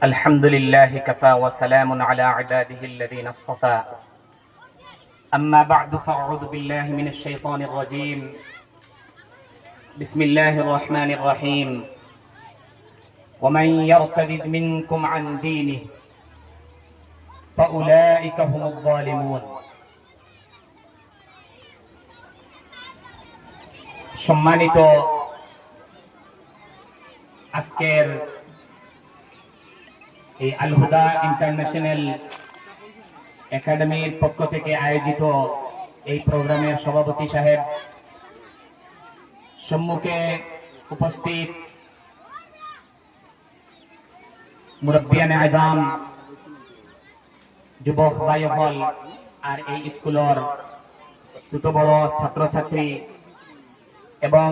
الحمد لله كفى وسلام على عباده الذين اصطفى أما بعد فأعوذ بالله من الشيطان الرجيم بسم الله الرحمن الرحيم ومن يرتد منكم عن دينه فأولئك هم الظالمون সম্মানিত আজকের এই আল হুদা ইন্টারন্যাশনাল একাডেমির পক্ষ থেকে আয়োজিত এই প্রোগ্রামের সভাপতি সাহেব, সম্মুখে উপস্থিত মুরব্বিয়ানে আযম, যুবক ভাইসকল আর এই স্কুলের ছোট বড় ছাত্রছাত্রী এবং